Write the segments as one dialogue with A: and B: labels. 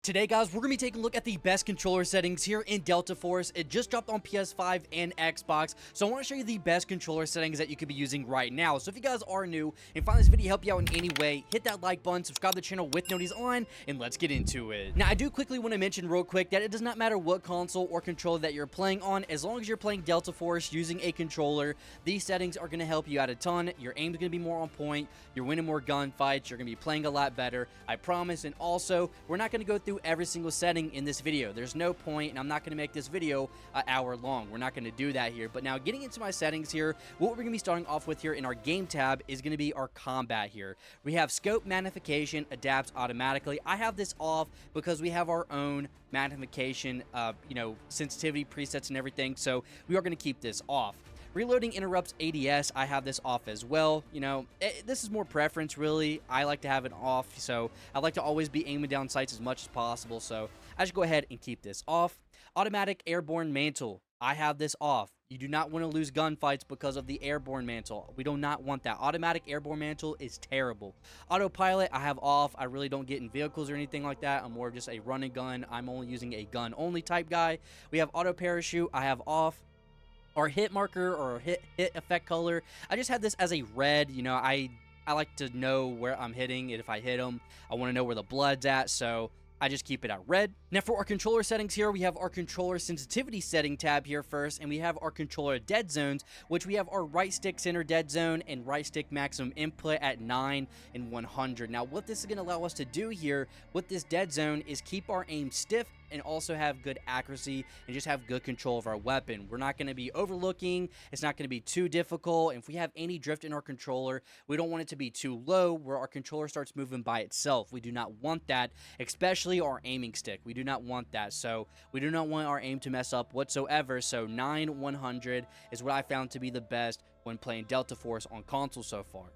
A: Today, guys, we're going to be taking a look at the best controller settings here in Delta Force. It just dropped on PS5 and Xbox, so I want to show you the best controller settings that you could be using right now. So if you guys are new and find this video help you out in any way, hit that like button, subscribe to the channel with notifications on, and let's get into it. Now, I do quickly want to mention real quick that it does not matter what console or controller that you're playing on, as long as you're playing Delta Force using a controller, these settings are going to help you out a ton. Your aim is going to be more on point, you're winning more gunfights, you're going to be playing a lot better, I promise. And also, we're not going to go through every single setting in this video. There's no point, and I'm not going to make this video an hour long. We're not going to do that here. But now, getting into my settings here, what we're going to be starting off with here in our game tab is going to be our combat here. We have scope magnification adapts automatically. I have this off because we have our own magnification, sensitivity presets and everything, so we are going to keep this off. Reloading interrupts ADS, I have this off as well. This is more preference, really. I like to have it off, so I like to always be aiming down sights as much as possible, so I should go ahead and keep this off. Automatic airborne mantle, I have this off. You do not want to lose gunfights because of the airborne mantle. We do not want that. Automatic airborne mantle is terrible. Autopilot, I have off. I really don't get in vehicles or anything like that. I'm more of just a run and gun. I'm only using a gun only type guy. We have auto parachute, I have off. Our hit marker or hit effect color, I just had this as a red. I like to know where I'm hitting, and if I hit them, I want to know where the blood's at, so I just keep it at red. Now for our controller settings here, we have our controller sensitivity setting tab here first, and we have our controller dead zones, which we have our right stick center dead zone and right stick maximum input at 9 and 100. Now what this is going to allow us to do here with this dead zone is keep our aim stiff and also have good accuracy and just have good control of our weapon. We're not going to be overlooking. It's not going to be too difficult. And if we have any drift in our controller, we don't want it to be too low where our controller starts moving by itself. We do not want that, especially our aiming stick. We do not want that. So we do not want our aim to mess up whatsoever. So 9-100 is what I found to be the best when playing Delta Force on console so far.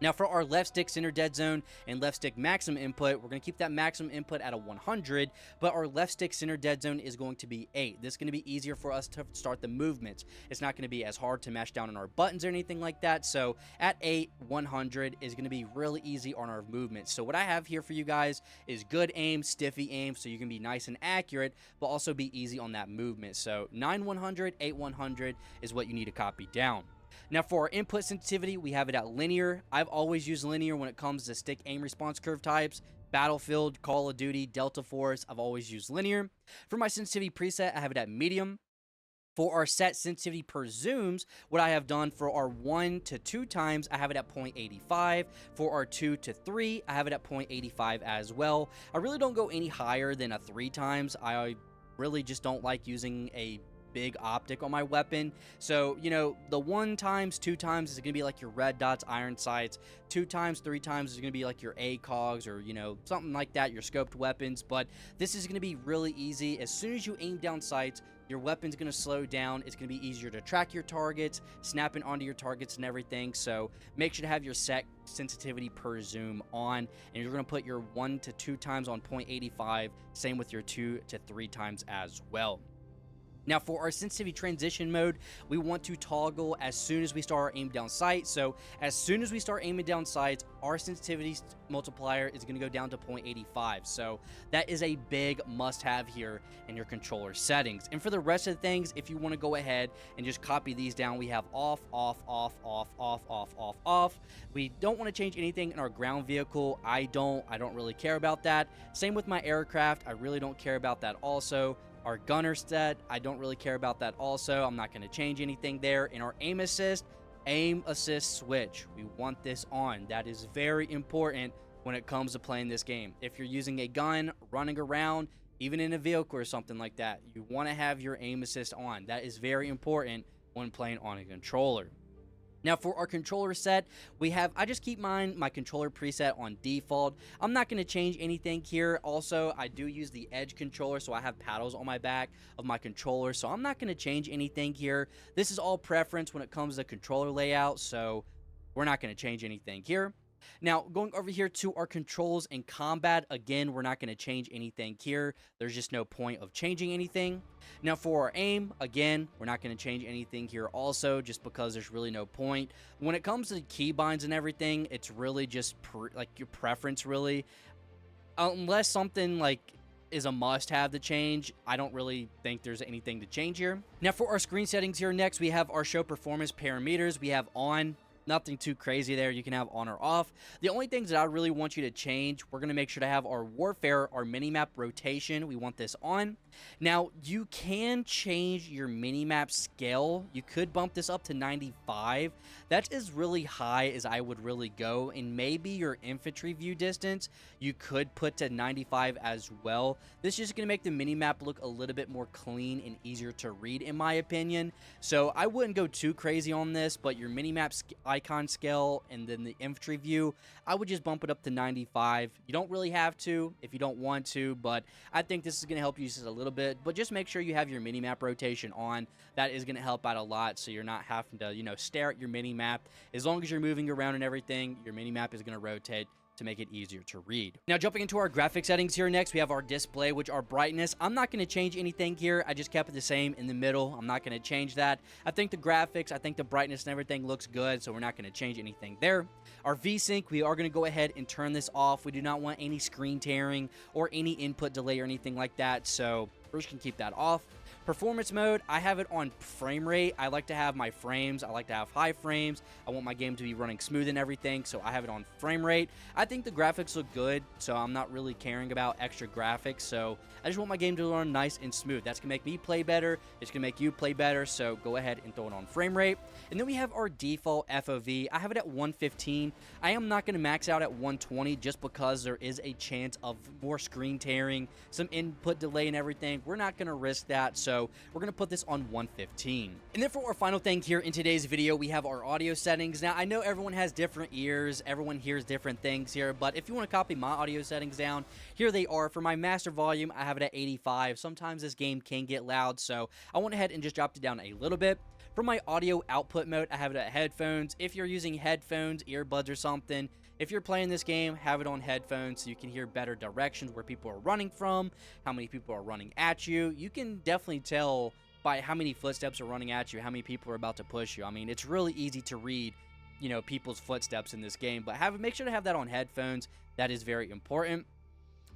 A: Now for our left stick center dead zone and left stick maximum input, we're going to keep that maximum input at a 100, but our left stick center dead zone is going to be 8. This is going to be easier for us to start the movements. It's not going to be as hard to mash down on our buttons or anything like that, so at 8, 100 is going to be really easy on our movements. So what I have here for you guys is good aim, stiffy aim, so you can be nice and accurate, but also be easy on that movement. So 9-100, 8-100 is what you need to copy down. Now for our input sensitivity, we have it at linear. I've always used linear when it comes to stick aim response curve types. Battlefield, Call of Duty, Delta Force, I've always used linear. For my sensitivity preset, I have it at medium. For our set sensitivity per zooms, what I have done for our 1 to 2 times, I have it at 0.85. For our 2 to 3, I have it at 0.85 as well. I really don't go any higher than a 3 times. I really just don't like using a big optic on my weapon. So the 1 times, 2 times is gonna be like your red dots, iron sights. 2 times, 3 times is gonna be like your ACOGs or something like that, your scoped weapons. But this is gonna be really easy. As soon as you aim down sights, your weapon's going to slow down. It's going to be easier to track your targets, snapping onto your targets and everything. So make sure to have your set sensitivity per zoom on, and you're going to put your 1 to 2 times on 0.85. Same with your 2 to 3 times as well. Now for our sensitivity transition mode, we want to toggle as soon as we start our aim down sight. So as soon as we start aiming down sights, our sensitivity multiplier is going to go down to 0.85. So that is a big must-have here in your controller settings. And for the rest of the things, if you want to go ahead and just copy these down, we have off, off, off, off, off, off, off, off. We don't want to change anything in our ground vehicle. I don't really care about that. Same with my aircraft. I really don't care about that also. Our gunner set, I don't really care about that also. I'm not going to change anything there. In our aim assist switch, we want this on. That is very important when it comes to playing this game. If you're using a gun, running around, even in a vehicle or something like that, you want to have your aim assist on. That is very important when playing on a controller. Now for our controller set, I just keep my controller preset on default. I'm not going to change anything here. Also, I do use the edge controller, so I have paddles on my back of my controller, so I'm not going to change anything here. This is all preference when it comes to controller layout, so we're not going to change anything here. Now, going over here to our controls and combat, again, we're not going to change anything here. There's just no point of changing anything. Now, for our aim, again, we're not going to change anything here also, just because there's really no point. When it comes to keybinds and everything, it's really just like your preference, really. Unless something like is a must-have to change, I don't really think there's anything to change here. Now for our screen settings here, next we have our show performance parameters. We have on. Nothing too crazy there. You can have on or off. The only things that I really want you to change, we're going to make sure to have our warfare, our minimap rotation. We want this on. Now, you can change your minimap scale. You could bump this up to 95. That's as really high as I would really go. And maybe your infantry view distance, you could put to 95 as well. This is just going to make the minimap look a little bit more clean and easier to read, in my opinion. So I wouldn't go too crazy on this, but your minimap icon scale and then the infantry view, I would just bump it up to 95. You don't really have to if you don't want to, but I think this is going to help you just a little bit. But just make sure you have your minimap rotation on. That is going to help out a lot, so you're not having to, stare at your minimap. As long as you're moving around and everything, your minimap is going to rotate to make it easier to read. Now, jumping into our graphic settings here next, we have our display, which are brightness. I'm not going to change anything here. I just kept it the same in the middle. I'm not going to change that. I think the graphics, I think the brightness and everything looks good, so we're not going to change anything there. Our VSync, we are going to go ahead and turn this off. We do not want any screen tearing or any input delay or anything like that, so we're just going to keep that off. Performance mode, I have it on frame rate. I like to have my frames. I like to have high frames. I want my game to be running smooth and everything, so I have it on frame rate. I think the graphics look good, so I'm not really caring about extra graphics, so I just want my game to run nice and smooth. That's going to make me play better. It's going to make you play better, so go ahead and throw it on frame rate. And then we have our default FOV. I have it at 115. I am not going to max out at 120 just because there is a chance of more screen tearing, some input delay and everything. We're not going to risk that, so we're going to put this on 115. And then for our final thing here in today's video, we have our audio settings. Now, I know everyone has different ears. Everyone hears different things here, but if you want to copy my audio settings down, here they are. For my master volume, I have it at 85. Sometimes this game can get loud, so I went ahead and just dropped it down a little bit. For my audio output mode, I have it at headphones. If you're using headphones, earbuds, or something, if you're playing this game, have it on headphones so you can hear better directions where people are running from, how many people are running at you. You can definitely tell by how many footsteps are running at you, how many people are about to push you. I mean, it's really easy to read, people's footsteps in this game, but make sure to have that on headphones. That is very important.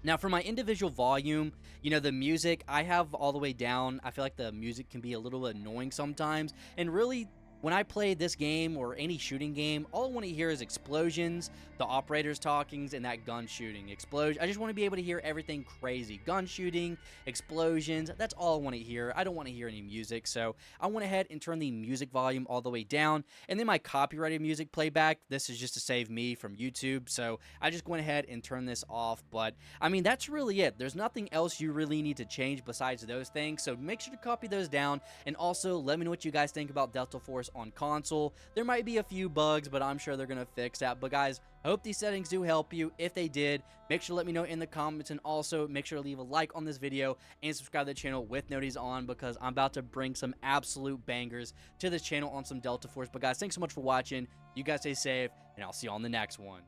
A: Now, for my individual volume, the music, I have all the way down. I feel like the music can be a little annoying sometimes, and really, when I play this game or any shooting game, all I want to hear is explosions, the operators talking, and that gun shooting. I just want to be able to hear everything crazy. Gun shooting, explosions, that's all I want to hear. I don't want to hear any music, so I went ahead and turned the music volume all the way down. And then my copyrighted music playback, this is just to save me from YouTube, so I just went ahead and turned this off. But, I mean, that's really it. There's nothing else you really need to change besides those things, so make sure to copy those down. And also, let me know what you guys think about Delta Force on console. There might be a few bugs, but I'm sure they're going to fix that. But guys, I hope these settings do help you. If they did, make sure to let me know in the comments, and also make sure to leave a like on this video and subscribe to the channel with notifications on, because I'm about to bring some absolute bangers to this channel on some Delta Force. But guys, thanks so much for watching. You guys stay safe, and I'll see you on the next one.